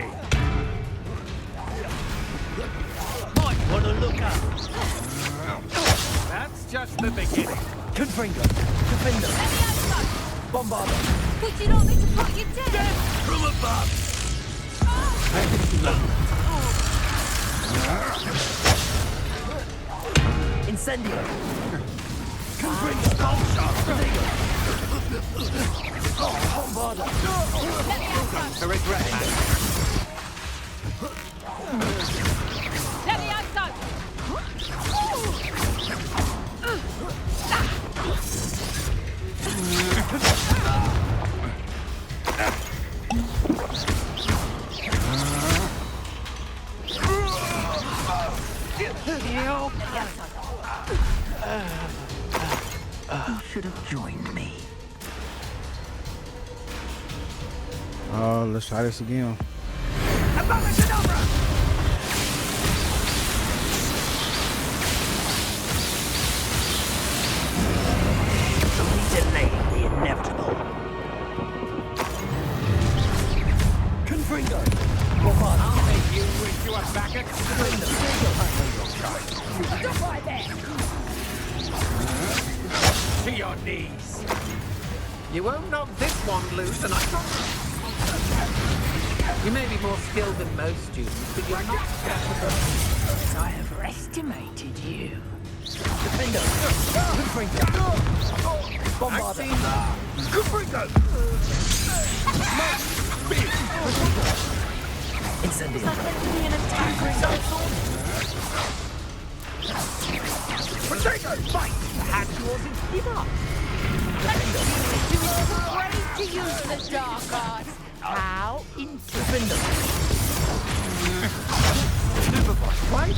Might want to look up. That's just the beginning. Confringo. Defender. Bombarder. Would you not me to put you dead? From above. Incendio. Confringo. Bombarder. To regret that. Let me outside! You should have joined me. Let's try this again. Only delaying the inevitable. Confringo. I'll make you wish you were back at school. Stop right there! To your knees. You won't knock this one loose, and I promise. You may be more skilled than most students, but you're not I have estimated you. Defender. Confringo. Bombarder. Confringo! Incendio. Potato! Fight! Had yours and give up. You're afraid to use the dark arts. How interesting. Superboss, right?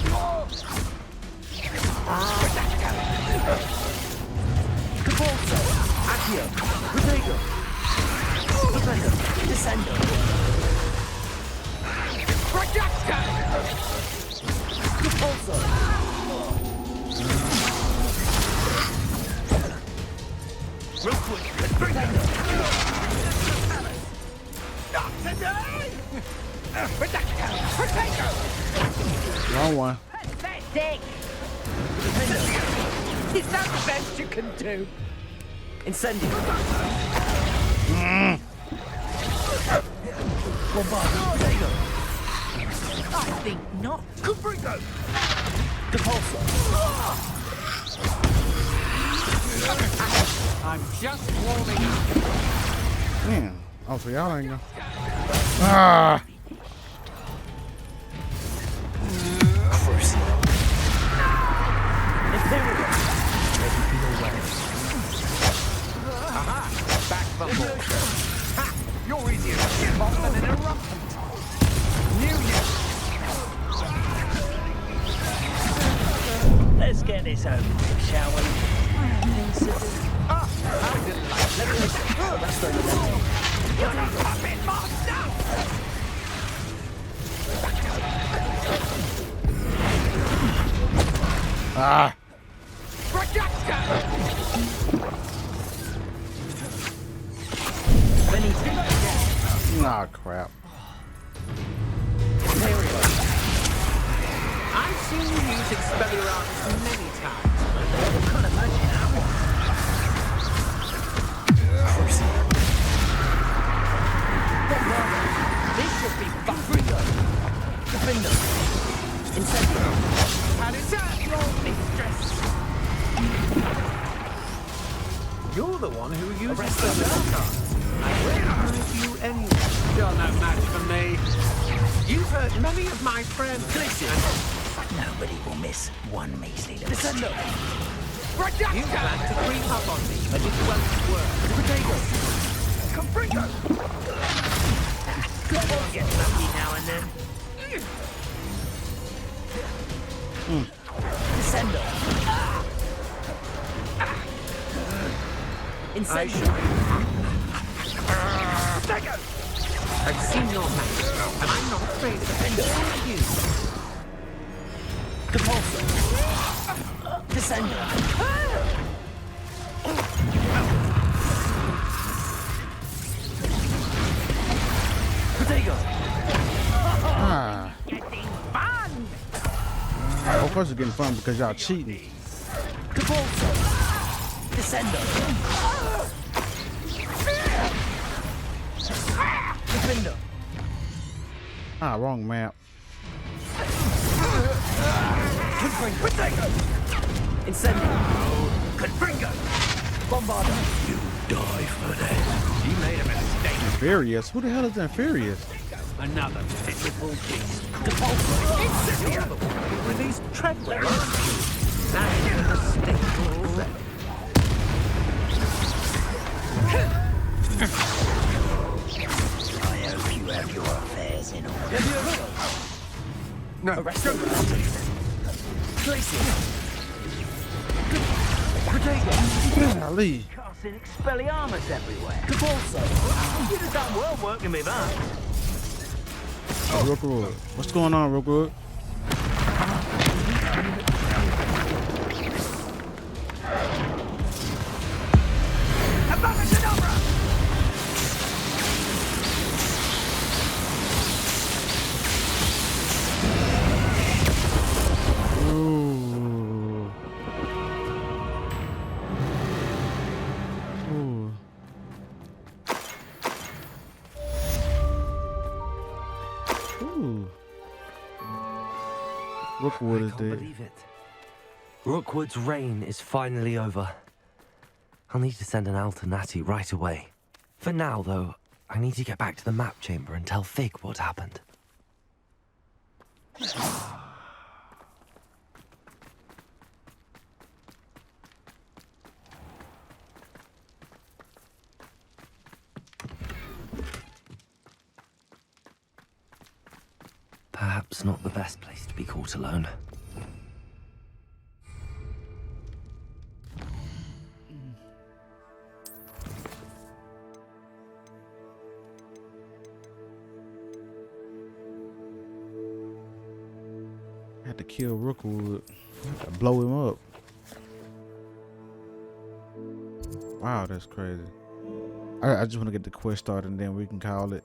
Caporzo. Accio. Protego. Defender. Descendo. Projectile! Caporzo. Rookwood, not today! Potato! Wrong one. Pathetic! Is that the best you can do? Incendio. Potato! I think not. Confringo! Depulso. I'm just warming up. Man. Oh, so y'all ain't gonna. Ah. Aha! Back the ball. Ha! You're easier to get off than an eruptant. Knew you. Let's get this over with, shall we? Ah! How delightful. You're a puppet monster! Ah. Projectile! Nah, crap. I've seen you use Expelliarmus many times. I can't imagine how. This should be fun. Defender. Incendio. How did that roll, mistress? You're the one who uses the dark arts. I recognize you anyway. You're no match for me. You've hurt many of my friends. Nobody will miss one measly little Descendo. You plan to creep up on me, but it won't work. Potato. Confringo! Get lucky now and then. Descendo. Incendio. I've seen your match, and I'm not afraid of defending you. Depulso. Descendo. Protego. Getting fun! Of course it's getting fun because y'all cheating. Descendo. Defender. Ah, wrong map. Potato. Incendio. Confringo. Bombarder. You die for that. You made a mistake. Infurious? Who the hell is Infurious? Another pitiful beast. You're the one who released Treadwell. That's a mistake already. I hope you have your affairs in order. No, Arrest him. Place him. Potato. Golly. Casting Expelliarmus everywhere. Cabalso. You'd have done well working me that. Rookwood. What's going on, Rookwood? Ooh. Ooh. Ooh. Rookwood is I can't dead. believe it. Rookwood's reign is finally over. I'll need to send an alternati right away. For now, though, I need to get back to the map chamber and tell Fig what happened. Perhaps not the best place to be caught alone. Had to kill Rookwood. Had to blow him up. Wow, that's crazy. I just want to get the quest started and then we can call it.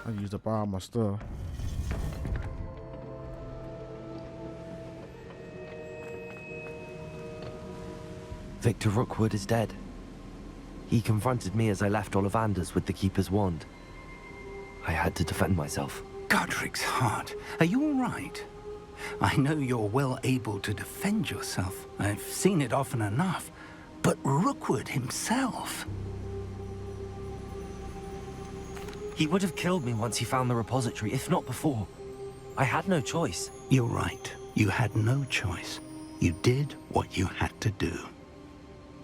I used up all my stuff. Victor Rookwood is dead. He confronted me as I left Ollivander's with the Keeper's wand. I had to defend myself. Godric's heart, are you all right? I know you're well able to defend yourself. I've seen it often enough. But Rookwood himself... He would have killed me once he found the repository, if not before. I had no choice. You're right. You had no choice. You did what you had to do.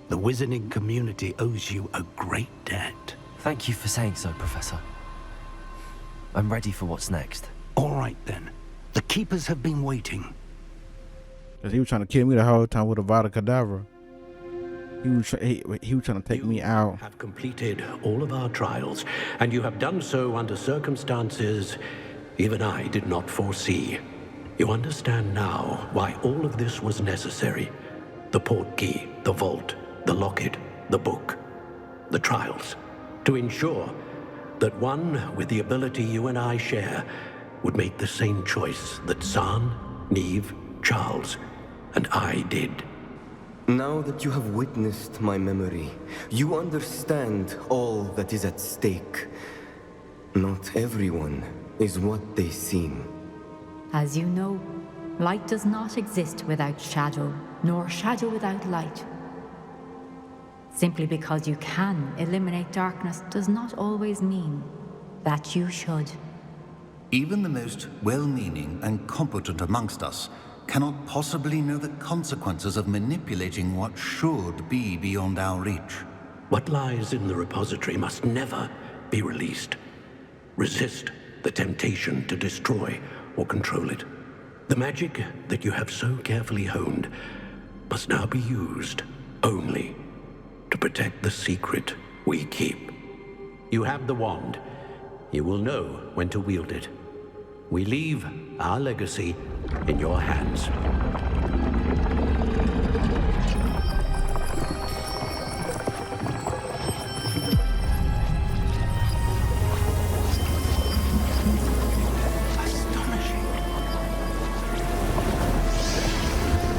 The wizarding community owes you a great debt. Thank you for saying so, Professor. I'm ready for what's next. All right, then. The Keepers have been waiting. Because he was trying to kill me the whole time with a Vada Kedavra. He was trying to take me out. You have completed all of our trials, and you have done so under circumstances even I did not foresee. You understand now why all of this was necessary. The portkey, the vault, the locket, the book, the trials. To ensure that one with the ability you and I share would make the same choice that Zahn, Neve, Charles, and I did. Now that you have witnessed my memory, you understand all that is at stake. Not everyone is what they seem. As you know, light does not exist without shadow, nor shadow without light. Simply because you can eliminate darkness does not always mean that you should. Even the most well-meaning and competent amongst us cannot possibly know the consequences of manipulating what should be beyond our reach. What lies in the repository must never be released. Resist the temptation to destroy or control it. The magic that you have so carefully honed must now be used only to protect the secret we keep. You have the wand. You will know when to wield it. We leave our legacy in your hands.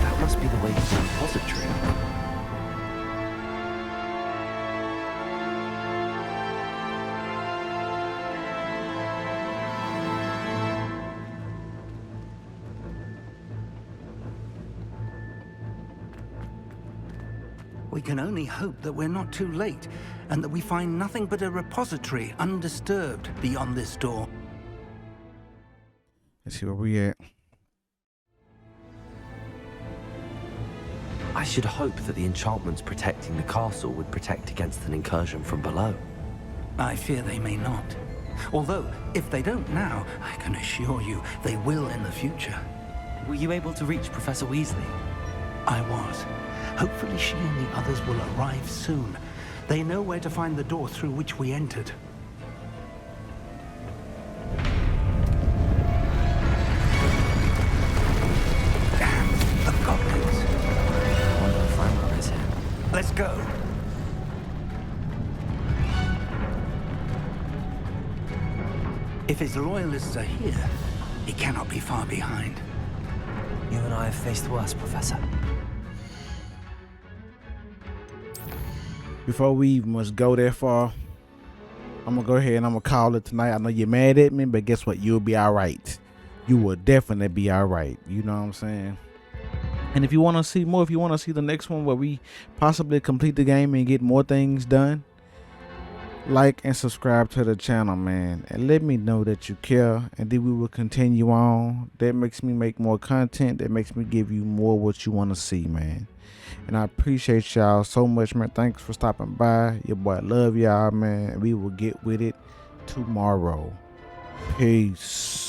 That must be the way to the repository. We can only hope that we're not too late, and that we find nothing but a repository undisturbed beyond this door. Let's see where we at. I should hope that the enchantments protecting the castle would protect against an incursion from below. I fear they may not. Although, if they don't now, I can assure you they will in the future. Were you able to reach Professor Weasley? I was. Hopefully she and the others will arrive soon. They know where to find the door through which we entered. Damn, the goblins. I wonder if Ranrok is here. Let's go. If his loyalists are here, he cannot be far behind. You and I have faced worse, Professor. Before we even must go that far, I'm gonna go ahead and I'm gonna call it tonight. I know you're mad at me, but guess what? You'll be all right. You will definitely be all right. You know what I'm saying? And if you want to see more, if you want to see the next one where we possibly complete the game and get more things done, like and subscribe to the channel, man, and let me know that you care, and then we will continue on. That makes me make more content. That makes me give you more what you want to see, man. And I appreciate y'all so much, man. Thanks for stopping by. Your boy love y'all, man. We will get with it tomorrow. Peace.